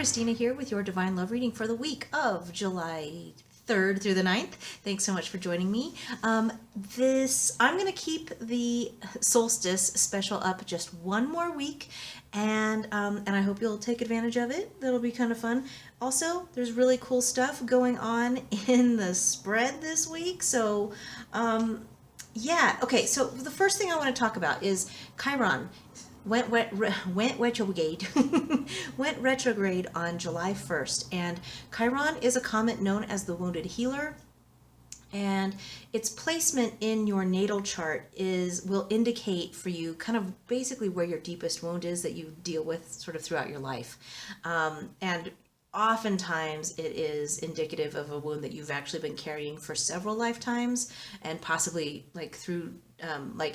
Kristina here with your Divine Love reading for the week of July 3rd through the 9th. Thanks so much for joining me. I'm going to keep the solstice special up just one more week, and I hope you'll take advantage of it. That'll be kind of fun. Also, there's really cool stuff going on in the spread this week, so yeah. Okay, so the first thing I want to talk about is Chiron went retrograde went retrograde on July 1st, and Chiron is a comet known as the wounded healer, and its placement in your natal chart will indicate for you kind of basically where your deepest wound is that you deal with sort of throughout your life, and oftentimes it is indicative of a wound that you've actually been carrying for several lifetimes, and possibly like through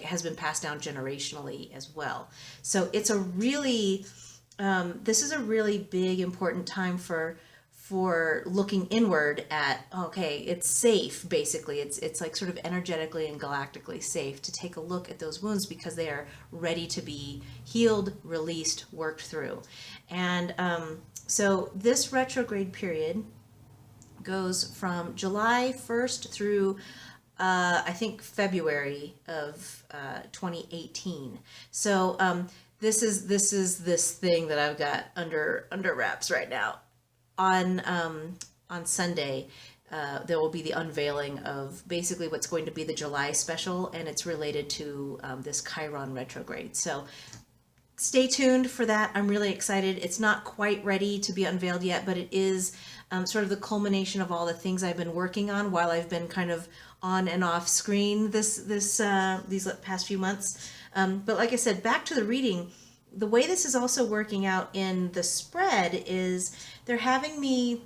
has been passed down generationally as well. So it's a really this is a really big important time for looking inward at, okay, it's safe, basically. It's like sort of energetically and galactically safe to take a look at those wounds because they are ready to be healed, released, worked through. And so this retrograde period goes from July 1st through I think February of 2018. So this is this thing that I've got under wraps right now. On Sunday, there will be the unveiling of basically what's going to be the July special, and it's related to this Chiron retrograde. So stay tuned for that. I'm really excited. It's not quite ready to be unveiled yet, but it is sort of the culmination of all the things I've been working on while I've been kind of on and off screen these past few months. But like I said, back to the reading, the way this is also working out in the spread is they're having me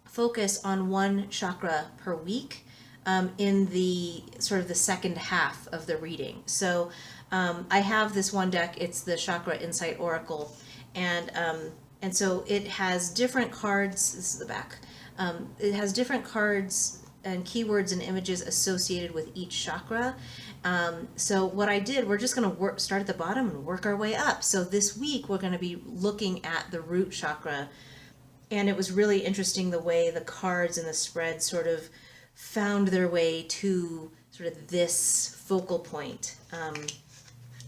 focus on one chakra per week in the sort of the second half of the reading. So I have this one deck. It's the Chakra Insight Oracle, and so it has different cards. This is the back. It has different cards and keywords and images associated with each chakra. So what I did, we're just going to start at the bottom and work our way up. So this week we're going to be looking at the root chakra, and it was really interesting the way the cards and the spread sort of found their way to sort of this focal point.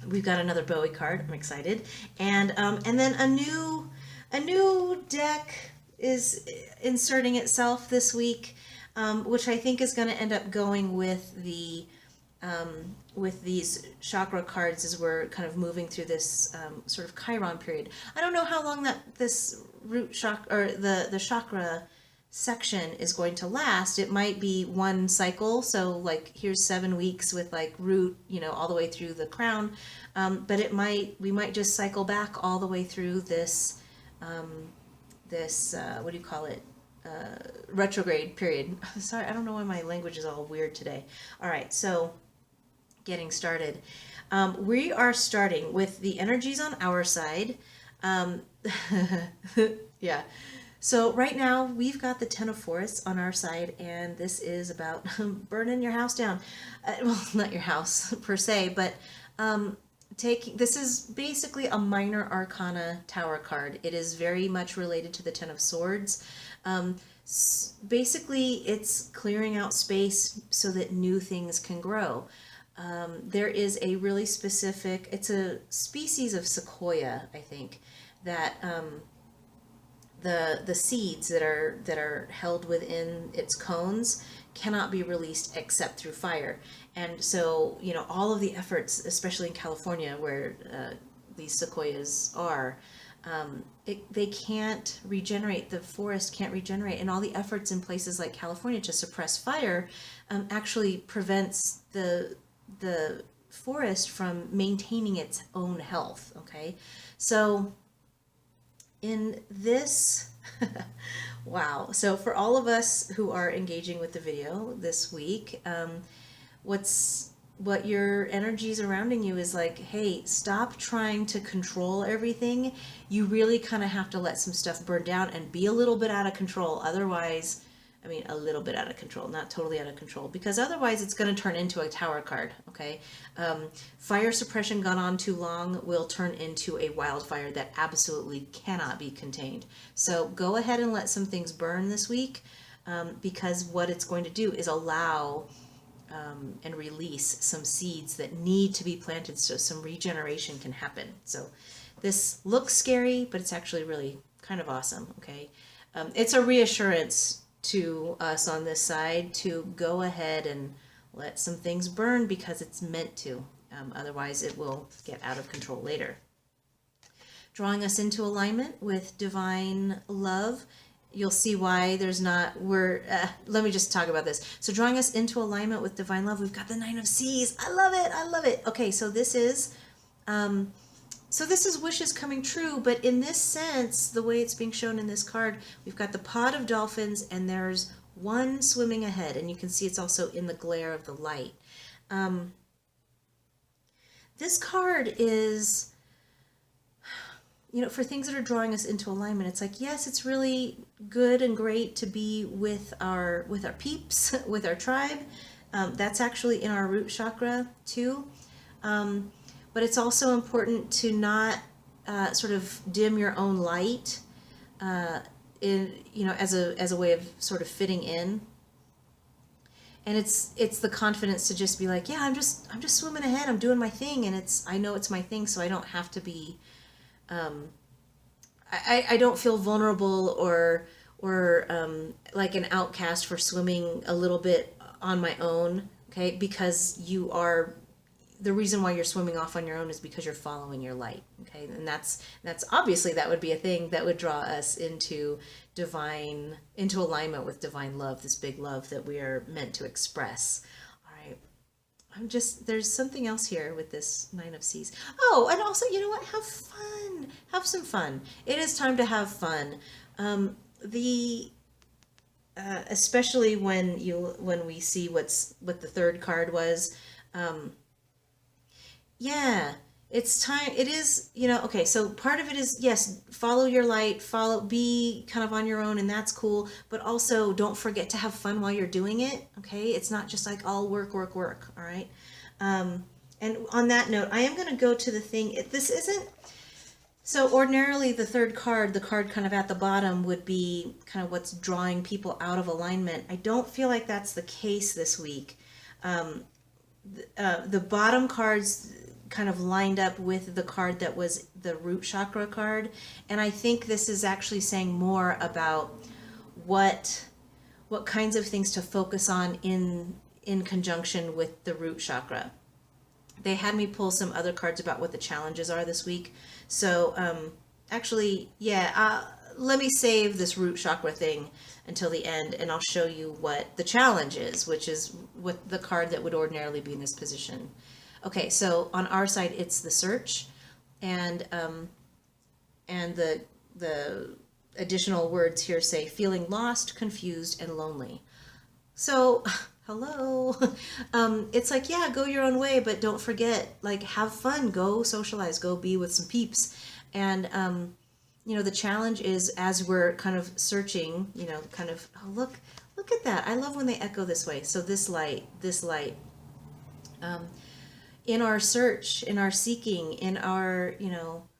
We've got another Bowie card. I'm excited, and then a new deck is inserting itself this week, which I think is going to end up going with these chakra cards as we're kind of moving through this sort of Chiron period. I don't know how long this root chakra or the chakra section is going to last. It might be one cycle, so like here's 7 weeks with like root, all the way through the crown, but we might just cycle back all the way through this what do you call it, retrograde period. Sorry, I don't know why my language is all weird today. All right, so getting started. We are starting with the energies on our side. Yeah. So right now we've got the Ten of Forests on our side, and this is about burning your house down. Well, not your house per se, but this is basically a minor arcana tower card. It is very much related to the Ten of Swords. Basically, it's clearing out space so that new things can grow. There is a really specific, it's a species of sequoia, I think, that the seeds that are held within its cones cannot be released except through fire. And so, all of the efforts, especially in California where these sequoias are, they can't regenerate. The forest can't regenerate, and all the efforts in places like California to suppress fire actually prevents the forest from maintaining its own health. Okay, so in this wow, so for all of us who are engaging with the video this week, what your energy surrounding you is like, hey, stop trying to control everything. You really kind of have to let some stuff burn down and be a little bit out of control. Otherwise, I mean, a little bit out of control, not totally out of control, because otherwise it's going to turn into a tower card, okay? Fire suppression gone on too long will turn into a wildfire that absolutely cannot be contained. So go ahead and let some things burn this week, because what it's going to do is allow and release some seeds that need to be planted so some regeneration can happen. So this looks scary, but it's actually really kind of awesome, okay? It's a reassurance to us on this side to go ahead and let some things burn because it's meant to. Otherwise, it will get out of control later. Drawing us into alignment with divine love. You'll see why there's not, let me just talk about this. So drawing us into alignment with divine love, we've got the Nine of Seas. I love it. I love it. Okay, so this is wishes coming true, but in this sense, the way it's being shown in this card, we've got the pod of dolphins and there's one swimming ahead, and you can see it's also in the glare of the light. This card is, for things that are drawing us into alignment, it's like, yes, it's really good and great to be with our peeps, with our tribe. That's actually in our root chakra too. But it's also important to not sort of dim your own light as a way of sort of fitting in. And it's the confidence to just be like, yeah, I'm just swimming ahead, I'm doing my thing, and I know it's my thing, so I don't have to be I don't feel vulnerable or like an outcast for swimming a little bit on my own, okay? Because the reason why you're swimming off on your own is because you're following your light, okay? And that's obviously, that would be a thing that would draw us into alignment with divine love, this big love that we are meant to express. All right. There's something else here with this Nine of Seas. Oh, and also, you know what? Have fun. Have some fun. It is time to have fun. Especially when we see what the third card was. Yeah, it's time. It is, okay, so part of it is, yes, follow your light, be kind of on your own, and that's cool, but also don't forget to have fun while you're doing it, okay? It's not just like all work, all right? And on that note, I am going to go to the thing. This isn't, so ordinarily the third card, the card kind of at the bottom, would be kind of what's drawing people out of alignment. I don't feel like that's the case this week. The bottom cards kind of lined up with the card that was the root chakra card, and I think this is actually saying more about what kinds of things to focus on in conjunction with the root chakra. They had me pull some other cards about what the challenges are this week, so actually, yeah, let me save this root chakra thing until the end, and I'll show you what the challenge is, which is what the card that would ordinarily be in this position. Okay, so on our side, it's the search, and the additional words here say feeling lost, confused, and lonely. So, hello. It's like, yeah, go your own way, but don't forget, like, have fun, go socialize, go be with some peeps, and the challenge is, as we're kind of searching, kind of, oh, look at that. I love when they echo this way. So this light, in our search, in our seeking, in our,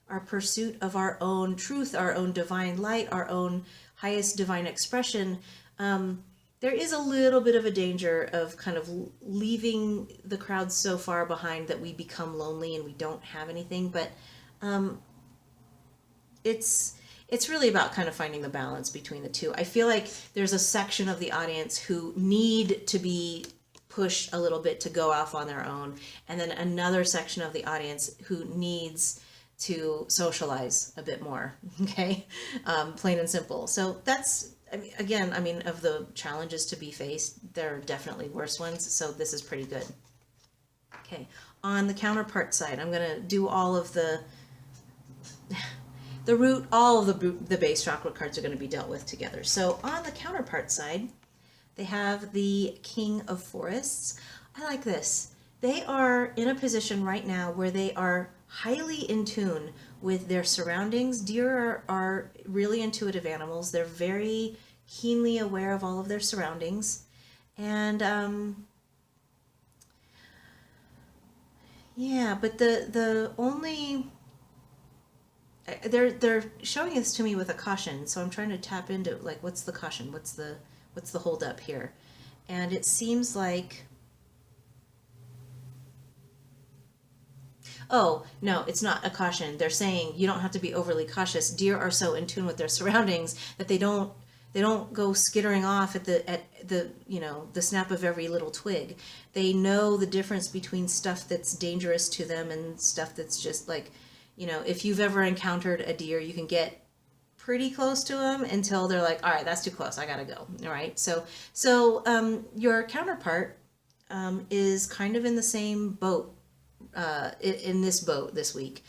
our pursuit of our own truth, our own divine light, our own highest divine expression, there is a little bit of a danger of kind of leaving the crowd so far behind that we become lonely and we don't have anything. But it's really about kind of finding the balance between the two. I feel like there's a section of the audience who need to be pushed a little bit to go off on their own, and then another section of the audience who needs to socialize a bit more, okay? Plain and simple. So that's, again, of the challenges to be faced, there are definitely worse ones, so this is pretty good. Okay, on the counterpart side, I'm going to do all of the root, all of the base chakra cards are going to be dealt with together. So on the counterpart side, they have the King of Forests. I like this. They are in a position right now where they are highly in tune with their surroundings. Deer are really intuitive animals. They're very keenly aware of all of their surroundings. And yeah, but the only they're showing this to me with a caution, so I'm trying to tap into like what's the caution, what's the hold up here, and it seems like, oh no, it's not a caution. They're saying you don't have to be overly cautious. Deer are so in tune with their surroundings that they don't go skittering off at the the snap of every little twig. They know the difference between stuff that's dangerous to them and stuff that's just like, if you've ever encountered a deer, you can get pretty close to them until they're like, all right, that's too close, I gotta go. All right, so your counterpart is kind of in the same boat, in this boat this week.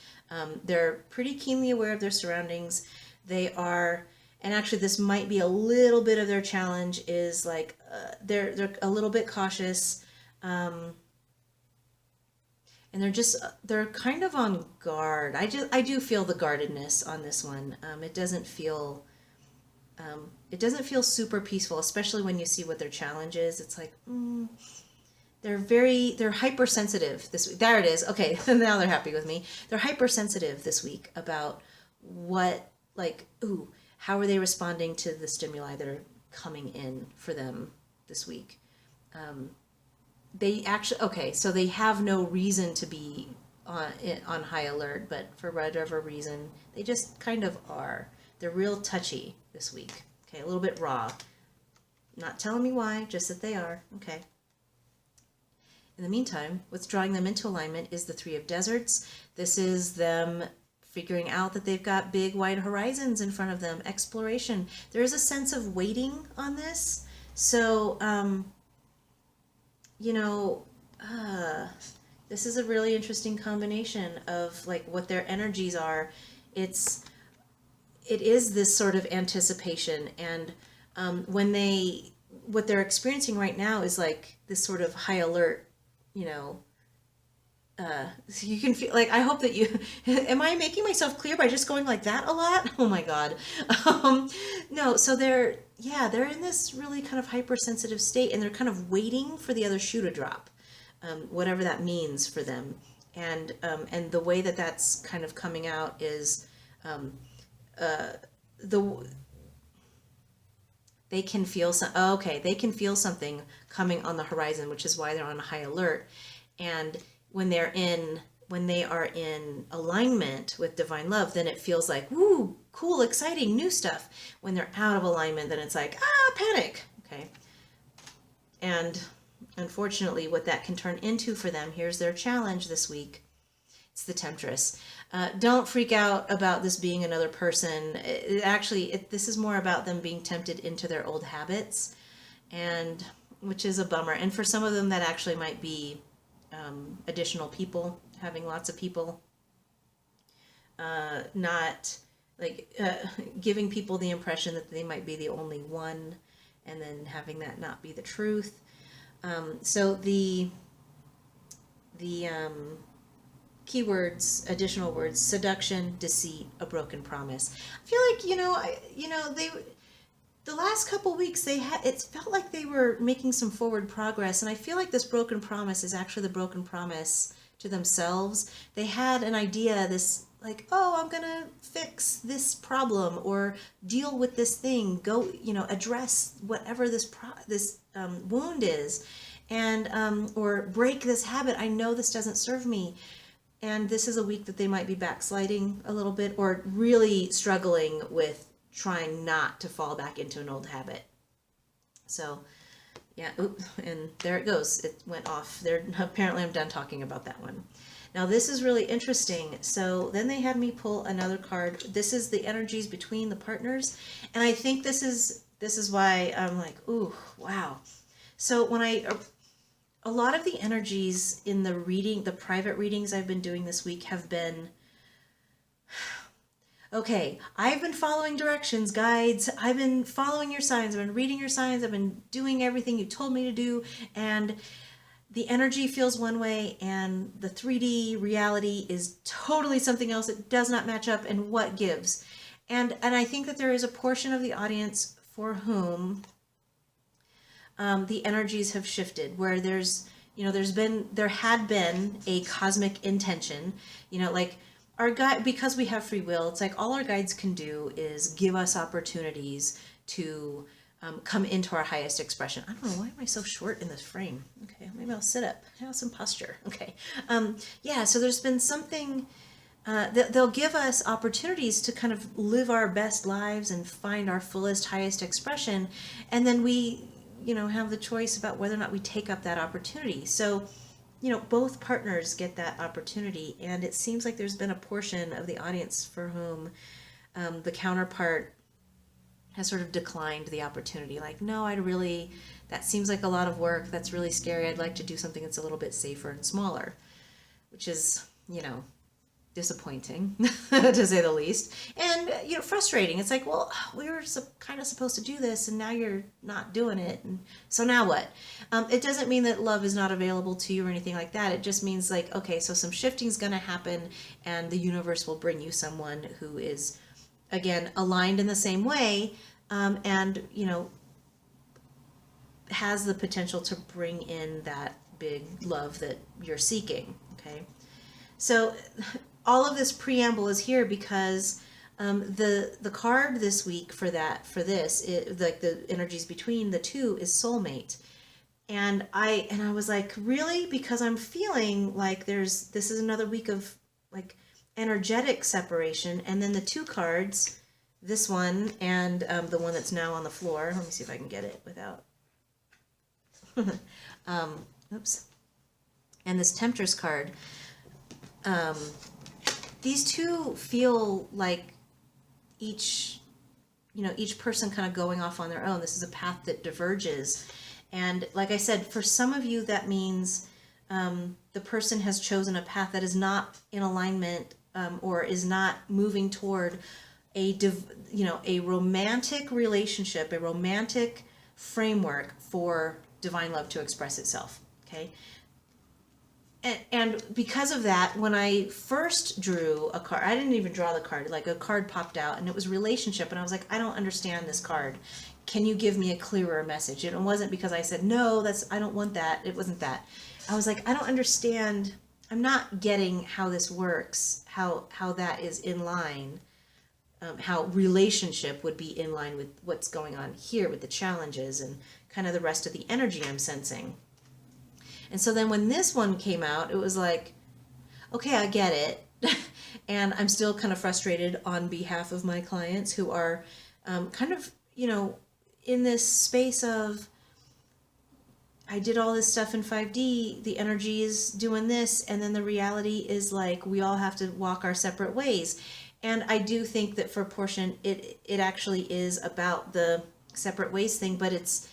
They're pretty keenly aware of their surroundings. They are, and actually this might be a little bit of their challenge, is like they're a little bit cautious, and they're kind of on guard. I do feel the guardedness on this one. It doesn't feel super peaceful, especially when you see what their challenge is. It's like, they're hypersensitive this week. There it is. Okay, now they're happy with me. They're hypersensitive this week about what, like, how are they responding to the stimuli that are coming in for them this week. They actually, okay, so they have no reason to be on high alert, but for whatever reason, they just kind of are. They're real touchy this week. Okay, a little bit raw. Not telling me why, just that they are. Okay. In the meantime, what's drawing them into alignment is the Three of Deserts. This is them figuring out that they've got big wide horizons in front of them, exploration. There is a sense of waiting on this. So, this is a really interesting combination of like what their energies are. It is this sort of anticipation, and what they're experiencing right now is like this sort of high alert, so you can feel like, I hope that you, am I making myself clear by just going like that a lot? Oh my God. No, so they're in this really kind of hypersensitive state, and they're kind of waiting for the other shoe to drop, whatever that means for them. And the way that that's kind of coming out is, they can feel they can feel something coming on the horizon, which is why they're on high alert. And when they are in alignment with divine love, then it feels like, woo, cool, exciting, new stuff. When they're out of alignment, then it's like, panic. Okay. And unfortunately, what that can turn into for them, here's their challenge this week. It's the Temptress. Don't freak out about this being another person. This is more about them being tempted into their old habits, and which is a bummer. And for some of them, that actually might be additional people, having lots of people, not like giving people the impression that they might be the only one, and then having that not be the truth. So the keywords, additional words: seduction, deceit, a broken promise. I feel like, the last couple weeks it felt like they were making some forward progress, and I feel like this broken promise is actually the broken promise to themselves. They had an idea, this like, I'm gonna fix this problem or deal with this thing, go, address whatever this wound is, and or break this habit. I know this doesn't serve me. And this is a week that they might be backsliding a little bit, or really struggling with trying not to fall back into an old habit. So, yeah, and there it goes. It went off. Apparently I'm done talking about that one. Now this is really interesting. So then they had me pull another card. This is the energies between the partners. And I think this is why I'm like, ooh, wow. So a lot of the energies in the private readings I've been doing this week have been, okay, I've been following directions, guides, I've been following your signs, I've been reading your signs, I've been doing everything you told me to do, and the energy feels one way, and the 3D reality is totally something else. It does not match up, and what gives? And I think that there is a portion of the audience for whom the energies have shifted, where there's, there had been a cosmic intention, like our guide, because we have free will, it's like all our guides can do is give us opportunities to come into our highest expression. I don't know, why am I so short in this frame? Okay, maybe I'll sit up, have some posture. Okay. Yeah, so there's been something, they'll give us opportunities to kind of live our best lives and find our fullest, highest expression. And then we, have the choice about whether or not we take up that opportunity. So, both partners get that opportunity. And it seems like there's been a portion of the audience for whom the counterpart has sort of declined the opportunity. Like, no, that seems like a lot of work. That's really scary. I'd like to do something that's a little bit safer and smaller, which is, disappointing to say the least, and frustrating. It's like, well, we were kind of supposed to do this and now you're not doing it, and so now what? It doesn't mean that love is not available to you or anything like that. It just means like, okay, so some shifting is going to happen and the universe will bring you someone who is, again, aligned in the same way, and has the potential to bring in that big love that you're seeking. Okay, so all of this preamble is here because the card this week for this, like the energies between the two, is soulmate. And I was like, really? Because I'm feeling like this is another week of like energetic separation. And then the two cards, this one and the one that's now on the floor. Let me see if I can get it without. Oops. And this Temptress card. These two feel like each person kind of going off on their own. This is a path that diverges. And like I said, for some of you, that means the person has chosen a path that is not in alignment or is not moving toward a romantic relationship, a romantic framework for divine love to express itself. Okay. And because of that, when I first drew a card, I didn't even draw the card, like a card popped out and it was relationship. And I was like, I don't understand this card. Can you give me a clearer message? And it wasn't because I said, no, I don't want that. It wasn't that. I was like, I don't understand. I'm not getting how this works, how that is in line, how relationship would be in line with what's going on here with the challenges and kind of the rest of the energy I'm sensing. And so then when this one came out, it was like, okay, I get it. And I'm still kind of frustrated on behalf of my clients who are kind of, in this space of, I did all this stuff in 5D, the energy is doing this, and then the reality is like, we all have to walk our separate ways. And I do think that for a portion, it actually is about the separate ways thing, but it's,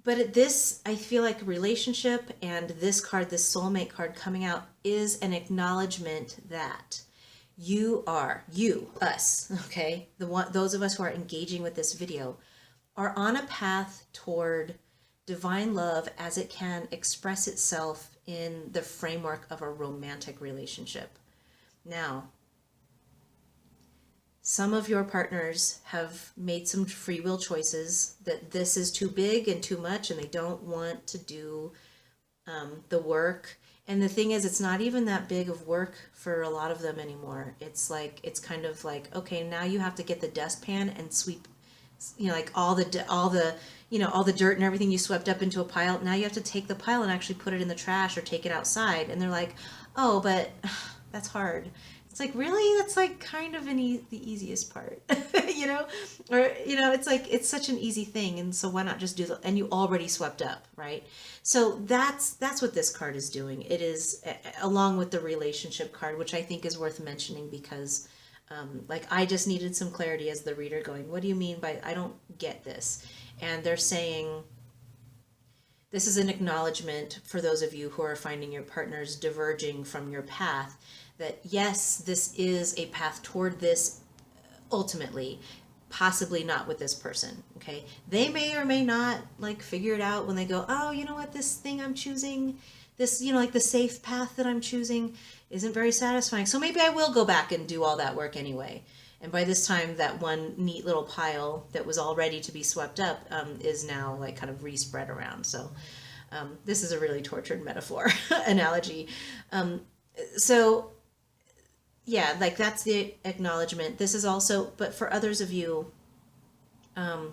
this, I feel like relationship and this card, this soulmate card coming out, is an acknowledgement that us, okay? Those of us who are engaging with this video are on a path toward divine love as it can express itself in the framework of a romantic relationship. Now, some of your partners have made some free will choices that this is too big and too much and they don't want to do the work. And the thing is, it's not even that big of work for a lot of them anymore. It's kind of like, okay, now you have to get the dustpan and sweep, like all the dirt and everything you swept up into a pile. Now you have to take the pile and actually put it in the trash or take it outside. And they're like, oh, but that's hard. It's like, really? That's like kind of the easiest part, or, it's like, it's such an easy thing. And so why not just do and you already swept up, right? So that's what this card is doing. It is, along with the relationship card, which I think is worth mentioning because, I just needed some clarity as the reader going, what do you mean by, I don't get this? And they're saying, this is an acknowledgement for those of you who are finding your partners diverging from your path, that yes, this is a path toward this ultimately, possibly not with this person, okay? They may or may not figure it out when they go, oh, you know what, this thing I'm choosing, this, the safe path that I'm choosing isn't very satisfying. So maybe I will go back and do all that work anyway. And by this time, that one neat little pile that was all ready to be swept up is now like kind of respread around. So this is a really tortured metaphor analogy. So yeah, like that's the acknowledgement. This is also, but for others of you, like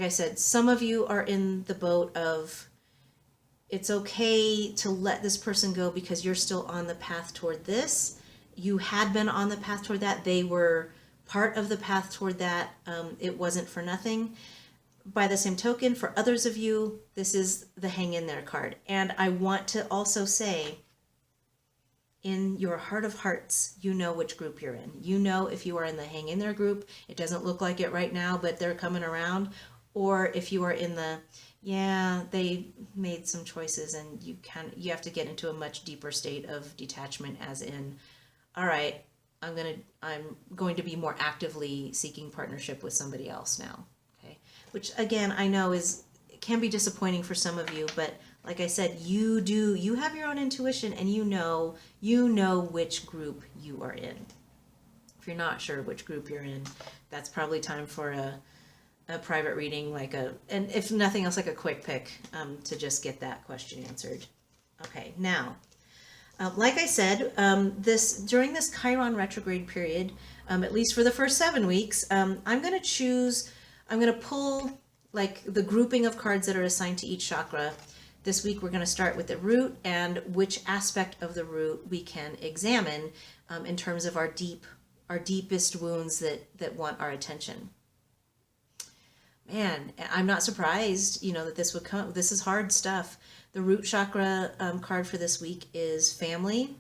I said, some of you are in the boat of it's okay to let this person go because you're still on the path toward this. You had been on the path toward that. They were part of the path toward that. It wasn't for nothing. By the same token, for others of you, this is the hang in there card. And I want to also say, in your heart of hearts, you know which group you're in. You know if you are in the hang in there group, it doesn't look like it right now, but they're coming around. Or if you are in the, yeah, they made some choices and you have to get into a much deeper state of detachment, as in, all right, I'm going to be more actively seeking partnership with somebody else now. Okay. Which again, I know can be disappointing for some of you, but like I said, you have your own intuition and you know which group you are in. If you're not sure which group you're in, that's probably time for a private reading, and if nothing else, like a quick pick to just get that question answered. Okay, now, like I said, during this Chiron retrograde period, at least for the first 7 weeks, I'm going to pull like the grouping of cards that are assigned to each chakra. This week we're going to start with the root and which aspect of the root we can examine in terms of our deepest wounds that want our attention. Man, I'm not surprised, that this would come. This is hard stuff. The root chakra card for this week is family.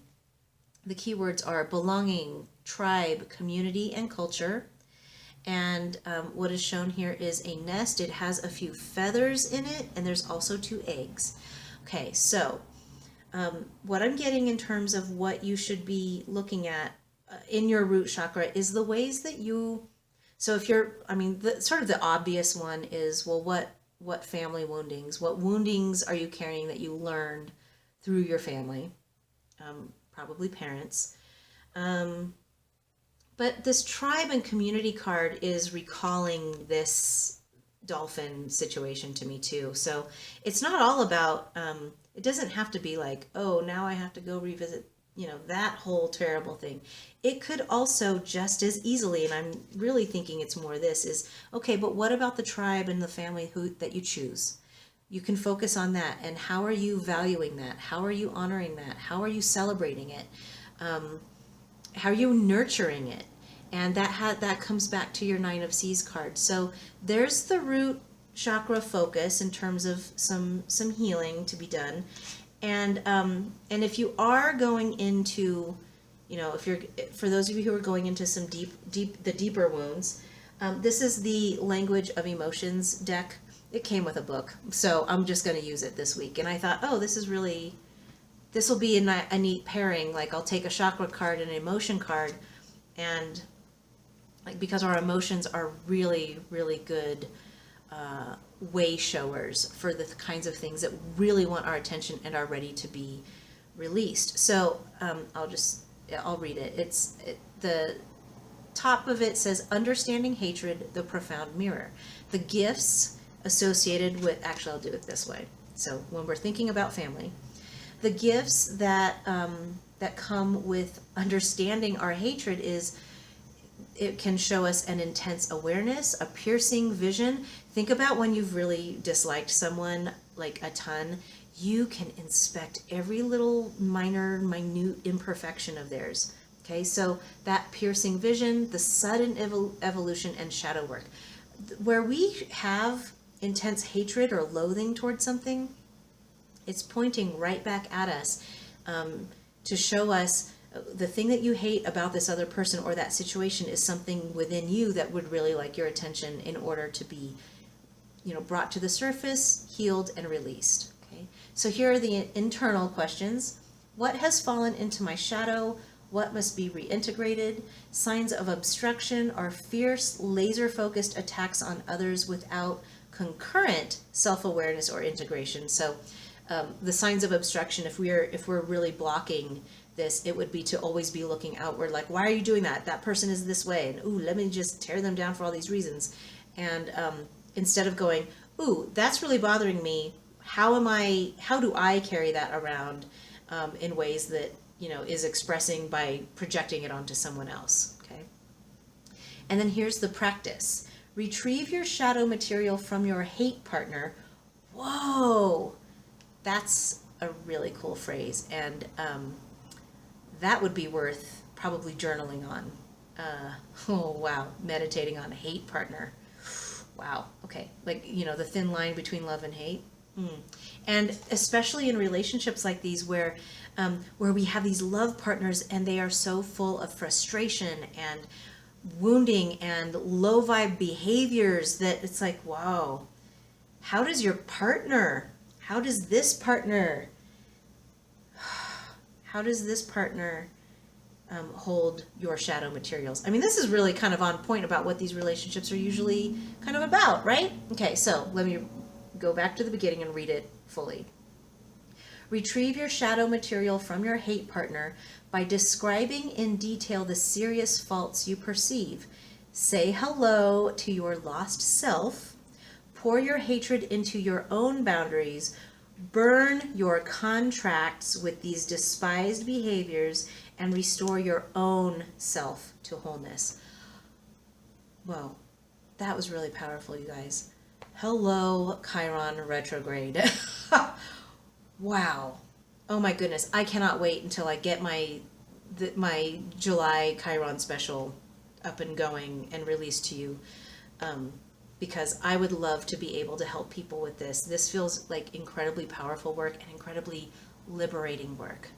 The keywords are belonging, tribe, community, and culture. And what is shown here is a nest. It has a few feathers in it, and there's also 2 eggs. Okay, so what I'm getting in terms of what you should be looking at in your root chakra is the ways that you. So if you're, sort of the obvious one is, well, what family woundings? What woundings are you carrying that you learned through your family? Probably parents. But this tribe and community card is recalling this dolphin situation to me too. So it's not all about, it doesn't have to be like, oh, now I have to go revisit, that whole terrible thing. It could also just as easily, and I'm really thinking it's more this, is, okay, but what about the tribe and the family that you choose? You can focus on that. And how are you valuing that? How are you honoring that? How are you celebrating it? How are you nurturing it? And that comes back to your 9 of Seas card. So there's the root chakra focus in terms of some healing to be done. And if you are going into, for those of you who are going into some the deeper wounds, this is the Language of Emotions deck. It came with a book, so I'm just going to use it this week. And I thought, oh, this will be a neat pairing. Like, I'll take a chakra card and an emotion card, and because our emotions are really, really good way showers for the kinds of things that really want our attention and are ready to be released. So I'll read it. The top of it says, understanding hatred, the profound mirror. The gifts associated with, actually I'll do it this way. So when we're thinking about family, the gifts that come with understanding our hatred is, it can show us an intense awareness, a piercing vision. Think about when you've really disliked someone like a ton. You can inspect every little minute imperfection of theirs. Okay, so that piercing vision, the sudden evolution, and shadow work. Where we have intense hatred or loathing towards something, it's pointing right back at us to show us the thing that you hate about this other person or that situation is something within you that would really like your attention in order to be, brought to the surface, healed, and released. Okay. So here are the internal questions. What has fallen into my shadow? What must be reintegrated? Signs of obstruction are fierce, laser-focused attacks on others without concurrent self-awareness or integration. So the signs of obstruction, if we're really blocking this, it would be to always be looking outward, like, why are you doing that? That person is this way, and ooh, let me just tear them down for all these reasons. And instead of going, ooh, that's really bothering me. How do I carry that around in ways that, is expressing by projecting it onto someone else, okay? And then here's the practice. Retrieve your shadow material from your hate partner. Whoa, that's a really cool phrase. And that would be worth probably journaling on. Oh, wow, meditating on a hate partner. Wow, okay, like, the thin line between love and hate. And especially in relationships like these where we have these love partners and they are so full of frustration and wounding and low vibe behaviors that it's like, wow, how does this partner hold your shadow materials? I mean, this is really kind of on point about what these relationships are usually kind of about, right? Okay, so let me go back to the beginning and read it fully. Retrieve your shadow material from your hate partner by describing in detail the serious faults you perceive. Say hello to your lost self. Pour your hatred into your own boundaries. Burn your contracts with these despised behaviors and restore your own self to wholeness. Whoa, that was really powerful, you guys. Hello, Chiron retrograde. Wow. Oh my goodness. I cannot wait until I get my July Chiron special up and going and released to you. Because I would love to be able to help people with this. This feels like incredibly powerful work and incredibly liberating work.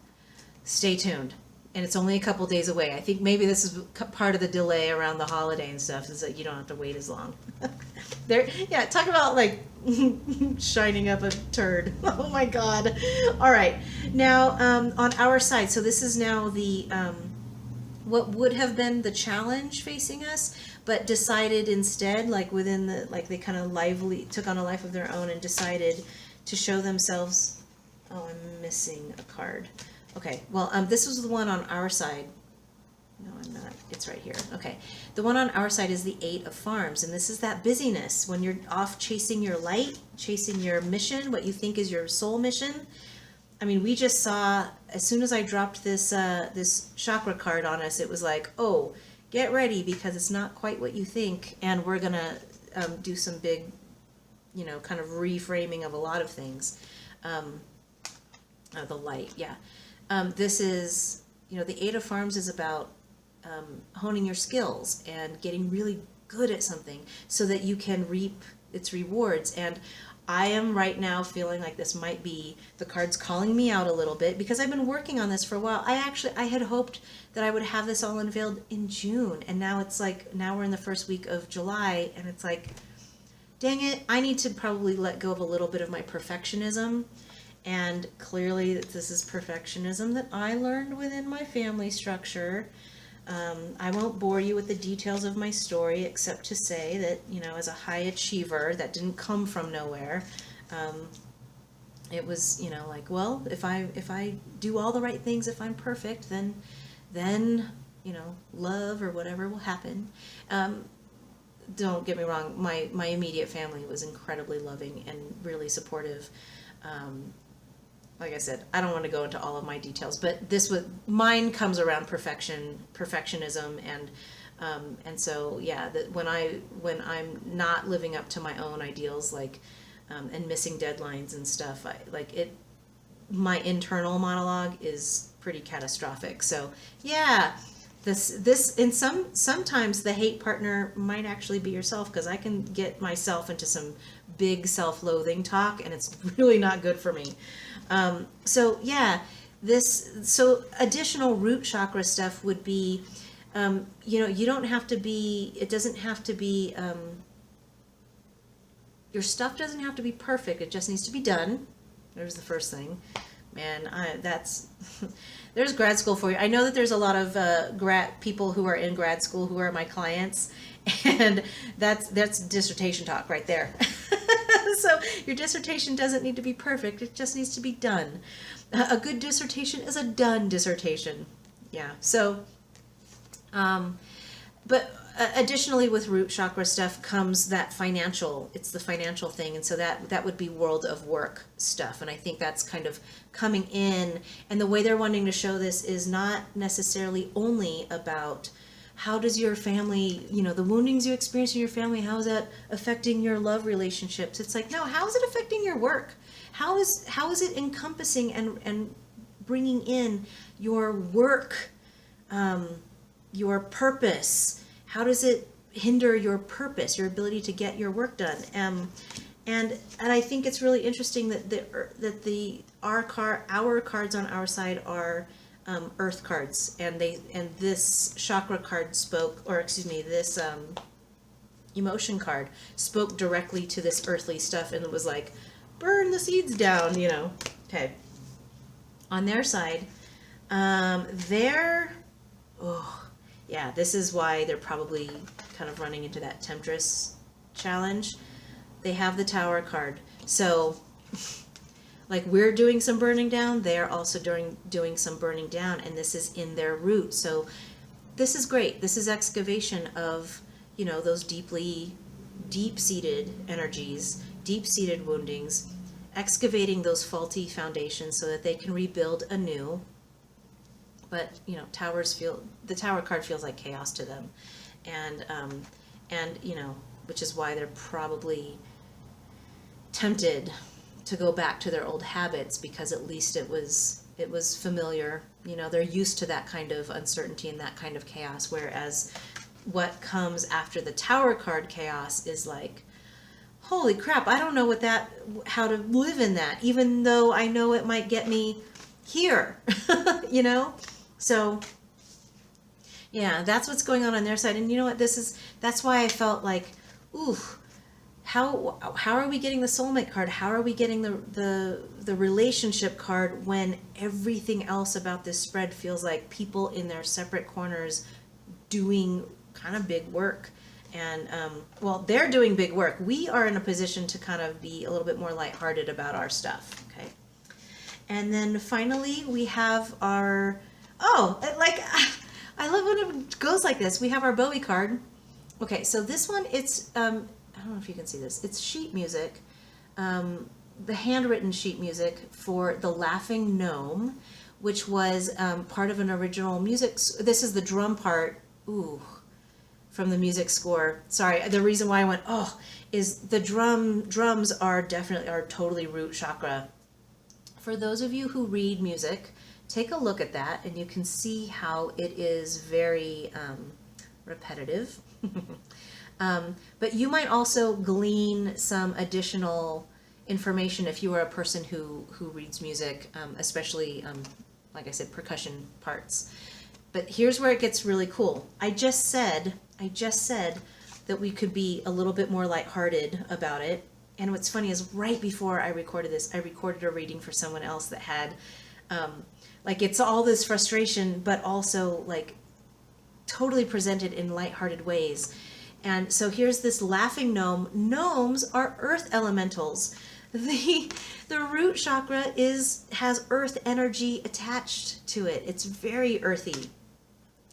Stay tuned. And it's only a couple days away. I think maybe this is part of the delay around the holiday and stuff, is that you don't have to wait as long. Yeah, talk about like shining up a turd. Oh my God. All right. Now, on our side, so this is now the, what would have been the challenge facing us, but decided instead, like within the, like they kind of took on a life of their own and decided to show themselves. Oh, I'm missing a card. Okay, well, this was the one on our side. No, I'm not. It's right here. Okay. The one on our side is the 8 of Farms, and this is that busyness when you're off chasing your light, chasing your mission, what you think is your soul mission. I mean, we just saw, as soon as I dropped this this chakra card on us, it was like, oh, get ready because it's not quite what you think, and we're going to do some big, kind of reframing of a lot of things. The light, yeah. This is, the 8 of Farms is about honing your skills and getting really good at something so that you can reap its rewards. And I am right now feeling like this might be the cards calling me out a little bit because I've been working on this for a while. I had hoped that I would have this all unveiled in June, and now it's like, now we're in the first week of July, and it's like, dang it, I need to probably let go of a little bit of my perfectionism. And clearly this is perfectionism that I learned within my family structure. I won't bore you with the details of my story except to say that, as a high achiever, that didn't come from nowhere. It was, like, well, if I do all the right things, if I'm perfect, then love or whatever will happen. Don't get me wrong, my immediate family was incredibly loving and really supportive. Like I said, I don't want to go into all of my details, but mine comes around perfectionism, and so yeah, that when I'm not living up to my own ideals, like, and missing deadlines and stuff, my internal monologue is pretty catastrophic. So yeah, this in sometimes the hate partner might actually be yourself, because I can get myself into some big self-loathing talk, and it's really not good for me. So yeah, so additional root chakra stuff would be, you don't have to be, it doesn't have to be, your stuff doesn't have to be perfect. It just needs to be done. There's the first thing. Man, there's grad school for you. I know that there's a lot of people who are in grad school who are my clients, and that's dissertation talk right there. So your dissertation doesn't need to be perfect. It just needs to be done. A good dissertation is a done dissertation. Yeah. So, but additionally with root chakra stuff comes that financial, it's the financial thing. And so that would be world of work stuff. And I think that's kind of coming in. And the way they're wanting to show this is not necessarily only about how does your family, the woundings you experience in your family, how is that affecting your love relationships? It's like, no, how is it affecting your work? How is it encompassing and bringing in your work, your purpose? How does it hinder your purpose, your ability to get your work done? And I think it's really interesting that our cards on our side are earth cards, and this chakra card this emotion card spoke directly to this earthly stuff, and it was like, burn the seeds down, Okay. On their side, this is why they're probably kind of running into that temptress challenge. They have the Tower card. So, like we're doing some burning down, they're also doing some burning down, and this is in their root. So this is great. This is excavation of, those deep-seated energies, deep-seated woundings, excavating those faulty foundations so that they can rebuild anew. But the Tower card feels like chaos to them, and which is why they're probably tempted to go back to their old habits, because at least it was familiar. They're used to that kind of uncertainty and that kind of chaos, whereas what comes after the Tower card chaos is like, holy crap, I don't know how to live in that, even though I know it might get me here. So yeah, that's what's going on their side. And you know what, that's why I felt like, ooh, how are we getting the soulmate card? How are we getting the relationship card when everything else about this spread feels like people in their separate corners doing kind of big work? And they're doing big work. We are in a position to kind of be a little bit more lighthearted about our stuff. Okay. And then finally we have our, I love when it goes like this. We have our Bowie card. Okay, so this one, it's I don't know if you can see this. It's sheet music, the handwritten sheet music for The Laughing Gnome, which was part of an original music. This is the drum part. Ooh, from the music score. Sorry, the reason why I went is the drums are totally root chakra. For those of you who read music, take a look at that, and you can see how it is very repetitive. But you might also glean some additional information if you are a person who reads music, especially, like I said, percussion parts. But here's where it gets really cool. I just said that we could be a little bit more lighthearted about it. And what's funny is right before I recorded this, I recorded a reading for someone else that had, it's all this frustration, but also like totally presented in lighthearted ways. And so here's this laughing gnome. Gnomes are earth elementals. The root chakra has earth energy attached to it. It's very earthy.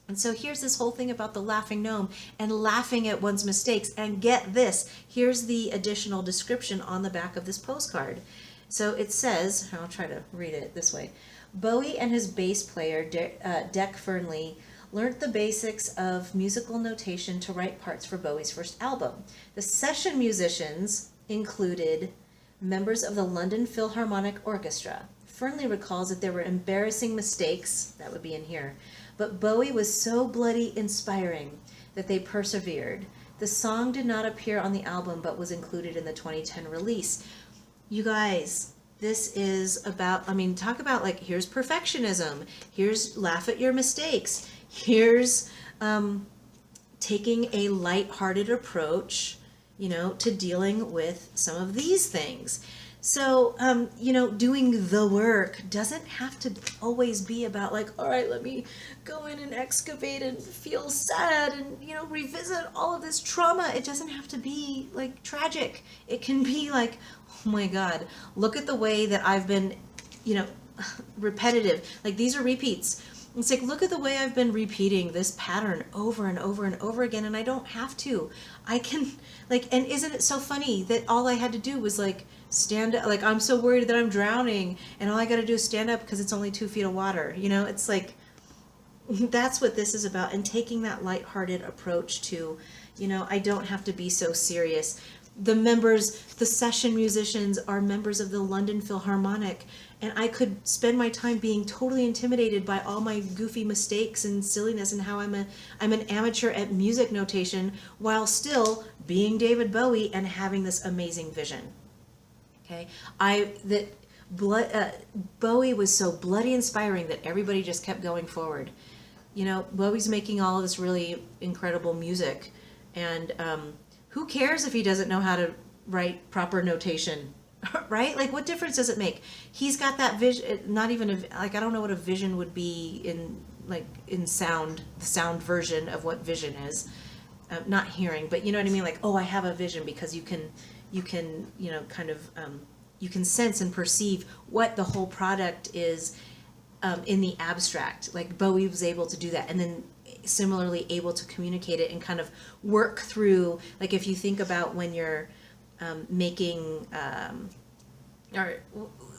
And so here's this whole thing about the laughing gnome and laughing at one's mistakes. And get this, here's the additional description on the back of this postcard. So it says, I'll try to read it this way. Bowie and his bass player, Dec Fernley, learned the basics of musical notation to write parts for Bowie's first album. The session musicians included members of the London Philharmonic Orchestra. Fernley recalls that there were embarrassing mistakes, that would be in here, but Bowie was so bloody inspiring that they persevered. The song did not appear on the album but was included in the 2010 release. You guys, this is about, talk about here's perfectionism, here's laugh at your mistakes, here's taking a lighthearted approach, to dealing with some of these things. So, doing the work doesn't have to always be about like, all right, let me go in and excavate and feel sad and, revisit all of this trauma. It doesn't have to be like tragic. It can be like, oh my God, look at the way that I've been, repetitive. Like these are repeats. It's like, look at the way I've been repeating this pattern over and over and over again, and I don't have to. I can, and isn't it so funny that all I had to do was stand up, I'm so worried that I'm drowning, and all I got to do is stand up because it's only 2 feet of water. It's like, that's what this is about, and taking that lighthearted approach to, I don't have to be so serious. The session musicians are members of the London Philharmonic, and I could spend my time being totally intimidated by all my goofy mistakes and silliness and how I'm an amateur at music notation while still being David Bowie and having this amazing vision. Okay, Bowie was so bloody inspiring that everybody just kept going forward. Bowie's making all of this really incredible music, and who cares if he doesn't know how to write proper notation, right? What difference does it make? He's got that vision. Not even I don't know what a vision would be in sound, the sound version of what vision is. Not hearing, but you know what I mean? I have a vision, because you can you can sense and perceive what the whole product is in the abstract. Bowie was able to do that, and then similarly able to communicate it and kind of work through, if you think about when you're making or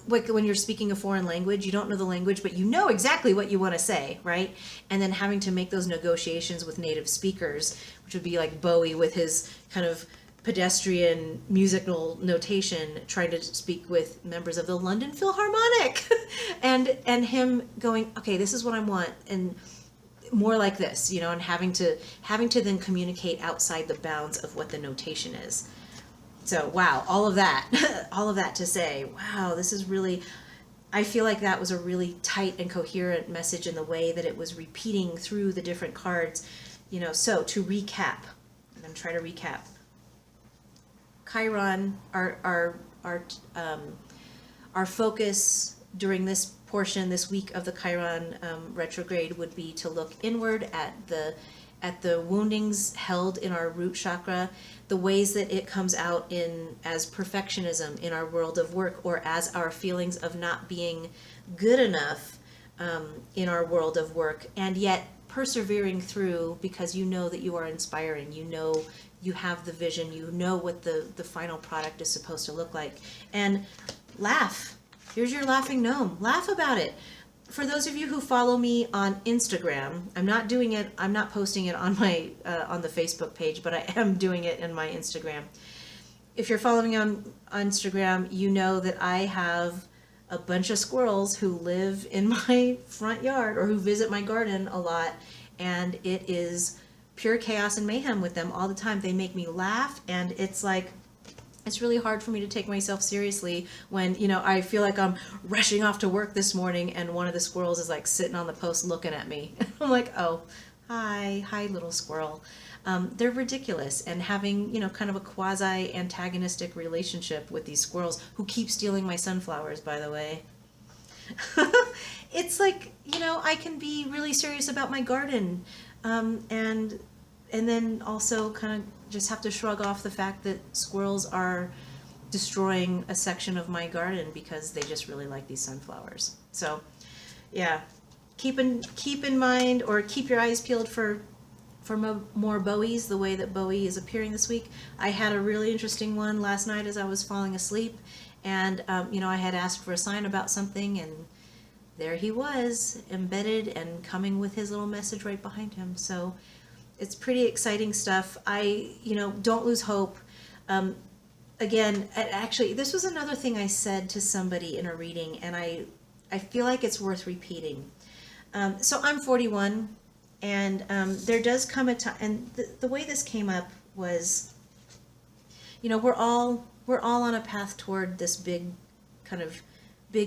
when you're speaking a foreign language, you don't know the language, but you know exactly what you want to say, right? And then having to make those negotiations with native speakers, which would be like Bowie with his kind of pedestrian musical notation, trying to speak with members of the London Philharmonic and him going, okay, this is what I want, and more like this, and having to then communicate outside the bounds of what the notation is. So wow, all of that to say, wow, this is really, I feel like that was a really tight and coherent message in the way that it was repeating through the different cards. So to recap, and I'm trying to recap. Chiron, our focus during this portion, this week of the Chiron retrograde, would be to look inward at the woundings held in our root chakra, the ways that it comes out as perfectionism in our world of work, or as our feelings of not being good enough in our world of work, and yet persevering through because you know that you are inspiring, you have the vision, you know what the final product is supposed to look like. And laugh. Here's your laughing gnome. Laugh about it. For those of you who follow me on Instagram, I'm not posting it on my on the Facebook page, but I am doing it in my Instagram. If you're following me on Instagram, you know that I have a bunch of squirrels who live in my front yard or who visit my garden a lot, and it is pure chaos and mayhem with them all the time. They make me laugh, and it's really hard for me to take myself seriously when, I feel like I'm rushing off to work this morning and one of the squirrels is sitting on the post looking at me. I'm like, oh, hi little squirrel. They're ridiculous, and having, kind of a quasi antagonistic relationship with these squirrels who keep stealing my sunflowers, by the way. It's I can be really serious about my garden, and then also kind of just have to shrug off the fact that squirrels are destroying a section of my garden because they just really like these sunflowers. So yeah, keep in mind, or keep your eyes peeled for more Bowies, the way that Bowie is appearing this week. I had a really interesting one last night as I was falling asleep, and I had asked for a sign about something, and there he was, embedded and coming with his little message right behind him. So it's pretty exciting stuff. Don't lose hope. Again, actually, this was another thing I said to somebody in a reading, and I feel like it's worth repeating. So I'm 41, and there does come a time, and the way this came up was, we're all on a path toward this big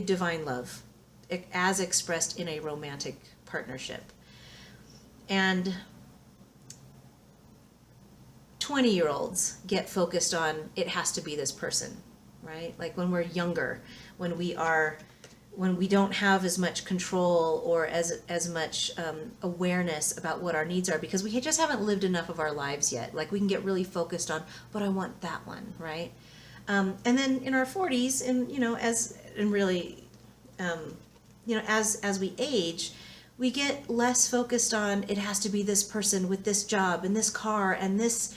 divine love, as expressed in a romantic partnership. And 20-year-olds get focused on, it has to be this person. right? Like when we're younger, when we don't have as much control or as much awareness about what our needs are, because we just haven't lived enough of our lives yet. Like we can get really focused on, but I want that one, right? And then in our 40s, and as we age, we get less focused on it has to be this person with this job and this car and this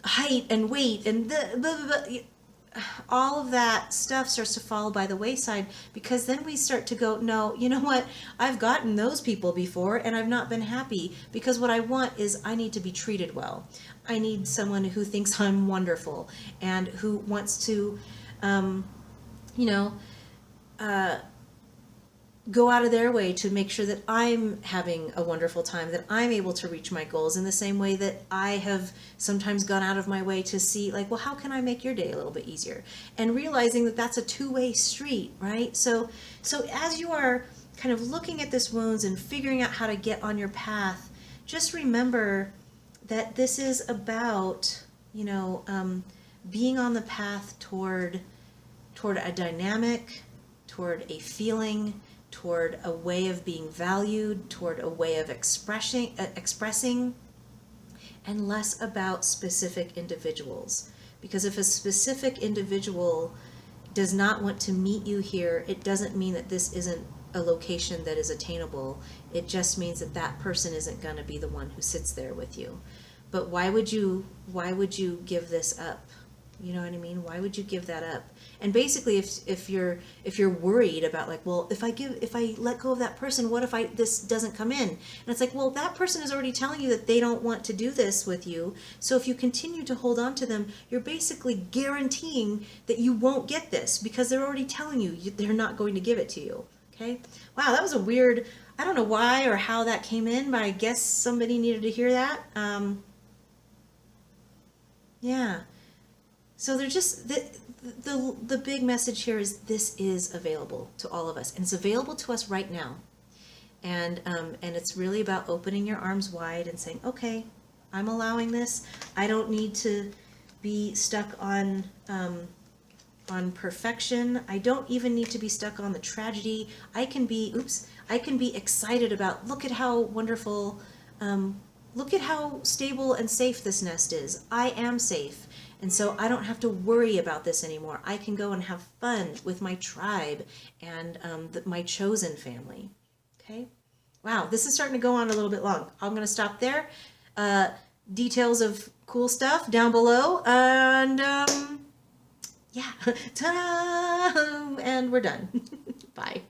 height and weight and the blah, blah, blah. All of that stuff starts to fall by the wayside, because then we start to go, no, you know what? I've gotten those people before and I've not been happy, because what I want is I need to be treated well. I need someone who thinks I'm wonderful and who wants to, go out of their way to make sure that I'm having a wonderful time, that I'm able to reach my goals in the same way that I have sometimes gone out of my way to see, like, well, how can I make your day a little bit easier? And realizing that that's a two-way street, right? So as you are kind of looking at this wounds and figuring out how to get on your path, just remember that this is about, being on the path toward a dynamic, toward a feeling, toward a way of being valued, toward a way of expressing, and less about specific individuals. Because if a specific individual does not want to meet you here, it doesn't mean that this isn't a location that is attainable. It just means that that person isn't going to be the one who sits there with you. But why would you give this up? You know what I mean? Why would you give that up? And basically, if you're worried about, like, well, if I let go of that person, what if this doesn't come in? And it's like, well, that person is already telling you that they don't want to do this with you. So if you continue to hold on to them, you're basically guaranteeing that you won't get this, because they're already telling you they're not going to give it to you. Okay? Wow, that was a weird, I don't know why or how that came in, but I guess somebody needed to hear that. Yeah. So they're just, the big message here is this is available to all of us, and it's available to us right now. And it's really about opening your arms wide and saying, okay, I'm allowing this. I don't need to be stuck on perfection. I don't even need to be stuck on the tragedy. I can be excited about, look at how wonderful, look at how stable and safe this nest is. I am safe. And so I don't have to worry about this anymore. I can go and have fun with my tribe and my chosen family. Okay? Wow, this is starting to go on a little bit long. I'm going to stop there. Details of cool stuff down below. And yeah, ta-da! And we're done. Bye.